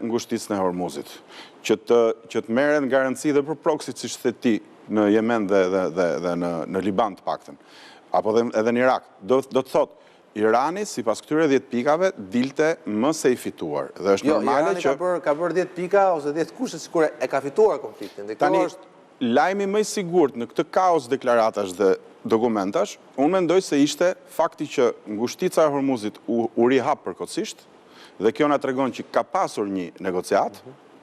ngushticën e Hormuzit, që të merren garanci dhe për proksit si the ti në Yemen dhe në Liban të paktën, apo edhe në Irak, do të thotë Irani, si pas këtyre 10 pikave, dilte më se i fituar. Dhe është normale që... Irani ka bërë 10 pika ose 10 kushte sikur e ka fituar konfliktin. Tani, lajmi më i sigurt në këtë kaos deklaratash dhe dokumentash, unë mendoj se ishte fakti që ngushtica e Hormuzit u rihap përkohësisht, dhe kjo na tregon që ka pasur një negociat,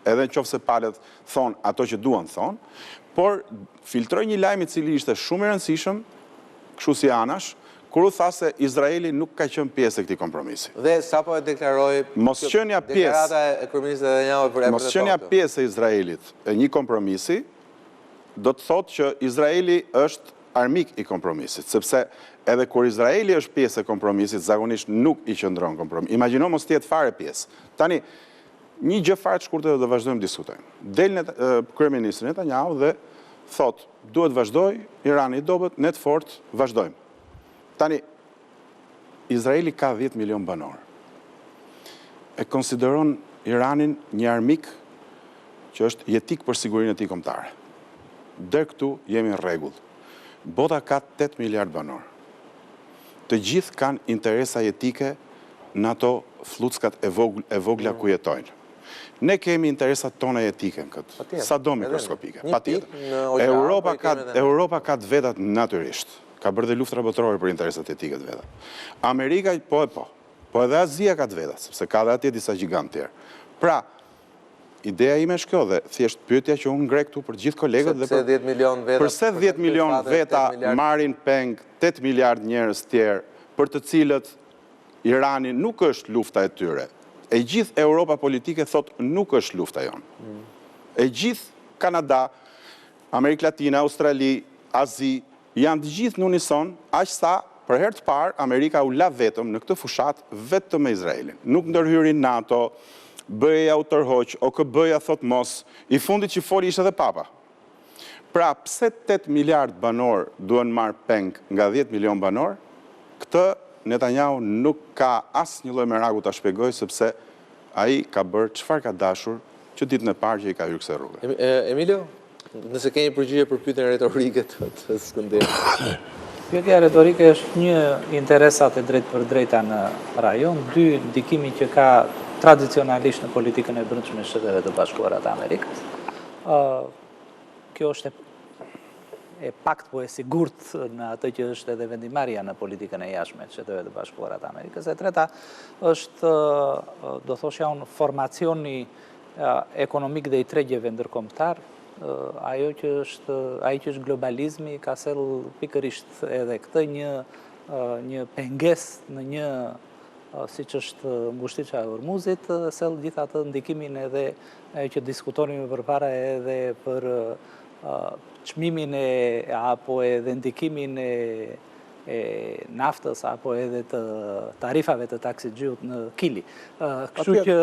edhe nëse palët thonë ato që duan thonë, por filtroi një lajm i cili ishte shumë i rëndësishëm, kështu si anash, kur u tha se Izraeli nuk ka qenë pjesë e këtij kompromisi. Dhe sapo e deklaroi deklarata e kryeministit Netanyahu për mosqenia pjesë e Izraelit e një kompromisi, do të thotë që Izraeli është armik i kompromisit, sepse edhe kur Izraeli është pjesë e kompromisit, zakonisht nuk i qëndron kompromis. Imagjino mos të jetë fare pjesë. Tani, një gjë fare të shkurtër dhe vazhdojmë diskutojmë. Del kryeministri Netanyahu dhe thotë, duhet vazhdoj, Irani i dobët, ne të fortë, vazhdojmë. Tani, Izraeli ka 10 milion banor. E konsideron Iranin një armik që është jetik për sigurinë e tij kombëtare. Deri këtu jemi në rregull. Bota ka 8 miliard banor. Të gjithë kanë interesa jetike në ato flluckat e vogla ku jetojnë. Ne kemi interesat tona jetike në këtë, sa do mikroskopike, patjetër. Europa ka të vetat natyrisht. Ka bërë dhe luftra botërore për interesat etike të veta. Amerika, po edhe Azia ka të veta, sepse ka dhe atje disa gjigant tjerë. Pra, ideja ime është kjo dhe thjesht pyetja që unë ngre këtu për gjithë kolegët dhe përse 10 milion veta marrin peng 8 miliard njerëz tjerë për të cilët Irani nuk është lufta e tyre. E gjithë Europa politike thot nuk është lufta jonë. E gjithë Kanada, Amerikë Latina, Australi, Azi, janë të gjithë në unison, aq sa për herë të parë Amerika u la vetëm në këtë fushat vetëm me Izraelin. Nuk ndërhyri NATO, BE-ja u tërhoq, OKB-ja thot mos, i fundit që foli ishte edhe Papa. Pra, pse 8 miliard banor duhen marrë peng nga 10 milion banor? Këtë Netanyahu nuk ka asnjë lloj meraku ta shpjegojë sepse ai ka bërë çfarë ka dashur që ditën e parë që i ka hyrë kësaj rruge. Emilio, nëse keni përgjigje për pyetjen retorike të Skënderit. Pyetja retorike është një, interesat e drejtë për drejta në rajon, dy, ndikimi që ka tradicionalisht në politikën e brendshme të Shteteve të Bashkuara të Amerikës. Kjo është e pakt po e sigurt në atë që është edhe vendimarrja në politikën e jashtme të Shteteve të Bashkuara të Amerikës. E treta është, do thoshja unë, formacioni ekonomik dhe i tregjeve ndërkombëtar. Ai që është globalizmi ka sjell pikërisht edhe këtë një pengesë në një siç është ngushtica e Hormuzit, sjell gjithatë ndikimin edhe që diskutonim përpara edhe për çmimin apo edhe ndikimin e naftës apo edhe të tarifave të taksit xhiut në Kili. Kështu që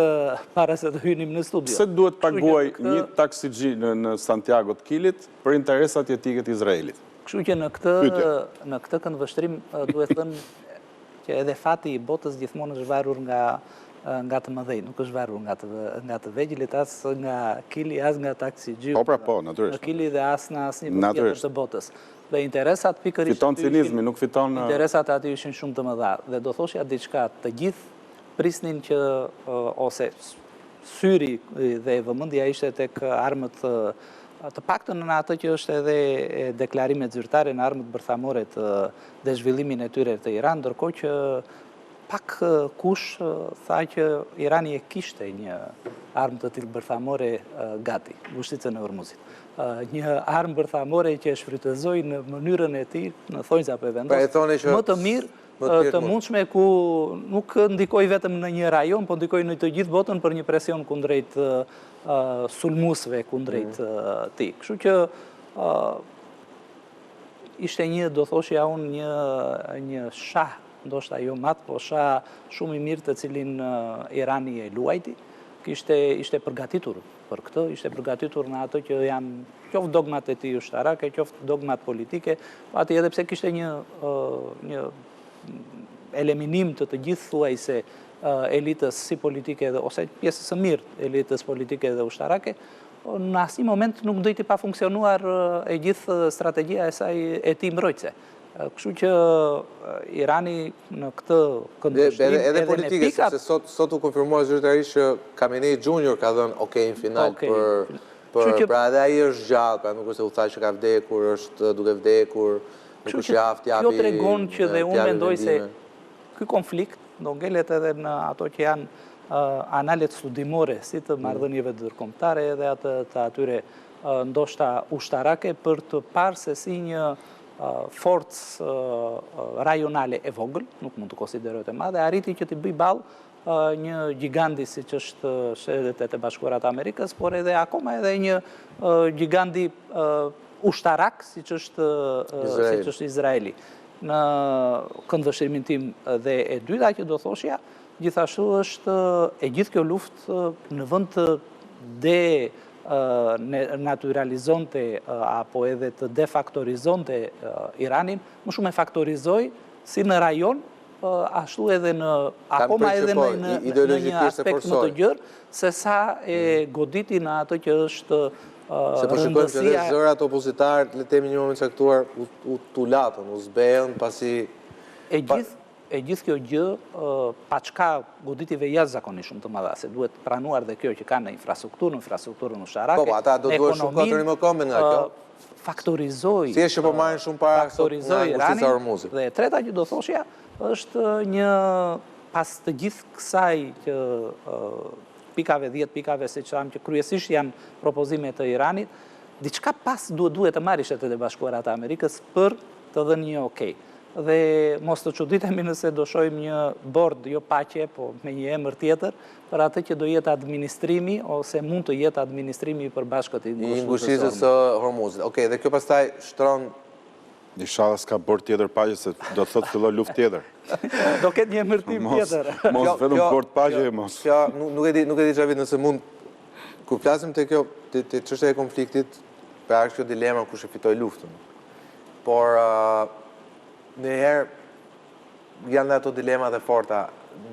para se të hynim në studio. Pse duhet paguaj një taksixhi në Santiago të Kilit për interesat jetike të Izraelit? Kështu që në këtë këndvështrim duhet thënë që edhe fati i botës gjithmonë është varur nga të mëdhej, nuk është varur nga të vegjëlit, as nga Kili, as nga taksixhiu. Po, natyrisht. Në Kili dhe as në asnjë vend tjetër të botës. Dhe interesat pikërisht fiton cinizmi, nuk fiton interesat aty ishin shumë të mëdha. Dhe do thoshja diçka, të gjithë prisnin që ose syri dhe vëmendja ishte tek armët të paktën në atë që është edhe deklarimet zyrtare në armët bërthamore të zhvillimin e tyre të Iran, ndërkohë që pak kush tha që Irani e kishte një armë të tillë bërthamore gati, ngushticën e Hormuzit. Një armë bërthamore që e shfrytëzoi në mënyrën e tij, në thonjza apo vendos, më të mirë të mundshme ku nuk ndikoi vetëm në një rajon, po ndikoi në të gjithë botën për një presion kundrejt sulmuesve kundrejt tij. Kështu që ishte një, do thoshja unë, një shah, ndoshta jo mat, po shah shumë i mirë të cilin Irani e luajti. Ishte përgatitur për këtë, ishte përgatitur në ato që janë qoftë dogmat e tij ushtarake, qoftë dogmat politike, aty edhe pse kishte një eliminim të gjithë thuajse elitës si politike ose pjesës së mirë elitës politike dhe ushtarake, në asnjë moment nuk do të pa funksionuar e gjithë strategjia e saj e tij mbrojtëse. Kështu që Irani në këtë këndvështrim edhe politike, sepse sot u konfirmuar zyrtarisht që Khamenei Junior ka dhënë okay në final pra edhe ai është gjallë, pra nuk është se u tha që ka vdekur, është duke vdekur, nuk është jaft japi. Kjo tregon që dhe unë mendoj se ky konflikt do ngelet edhe në ato që janë analet studimore si të marrëdhënieve ndërkombëtare edhe atë të atyre ndoshta ushtarake për të parë se si një forcë rajonale e vogël, nuk mund të konsiderohet e madhe, arriti që të bëj ballë një giganti siç është Shtetet e Bashkuara të Amerikës, por edhe akoma edhe një giganti ushtarak siç është Izraeli. Në këndvështrimin tim dhe e dyta që do thoshja, gjithashtu është e gjithë kjo luftë në vend të naturalizonte apo edhe të defaktorizonte Iranin, më shumë e faktorizoi si në rajon, ashtu edhe akoma edhe në një aspekt më të gjerë, se sa e goditi në ato që është se po shikojmë që dhe zërat opozitarët, le temi një moment caktuar, u tulatën, u zbehën, pasi... E gjithë kjo gjë, paçka goditive jashtëzakonisht shumë të mëdha, se duhet pranuar dhe kjo që ka në infrastrukturën ushtarake, po, ata do duhet shumë katër më kombe nga kjo. Faktorizoi. Si është që po marrin shumë para nga ngushtica e Hormuzit. Dhe treta që do thoshja është një pas të gjithë kësaj që pikave 10 pikave se që kryesisht janë propozime të Iranit, diçka pas duhet të marrë Shtetet e Bashkuara të Amerikës për të dhënë një okay. Dhe mos të çuditemi nëse do shohim një bord, jo paqe, po me një emër tjetër, për atë që do jetë administrimi, ose mund të jetë administrimi i përbashkët i ngushticës së Hormuzit. Okej, dhe kjo pastaj shtron... Inshallah s'ka bord tjetër paqe, se do të thotë filloj luftë tjetër. Do ketë një emërtim tjetër. Mos vetëm bord paqe, mos. Kjo nuk e di çfarë nëse mund, kur flasim te kjo, te çështja e konfliktit, pra është kjo dilema kush e fitoi luftën. Por njëherë janë dhe ato dilema dhe forta,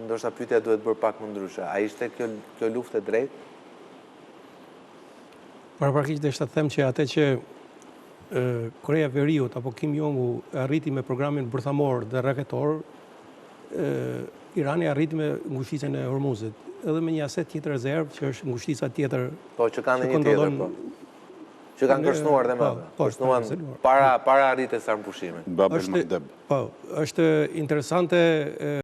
ndoshta pyetja duhet bërë pak më ndryshe. A ishte kjo luftë e drejtë? Paraprakisht është të them që atë që Korea e Veriut apo Kim Jong-u arriti me programin bërthamor dhe raketor, Irani arriti me ngushticën e Hormuzit, edhe me një aset tjetër rezervë që është ngushtica tjetër. Po, që kanë një tjetër, po. Që kanë kërcënuar dhe mëdha, kërcënuan para arritjes së armëpushimit. Po, është interesante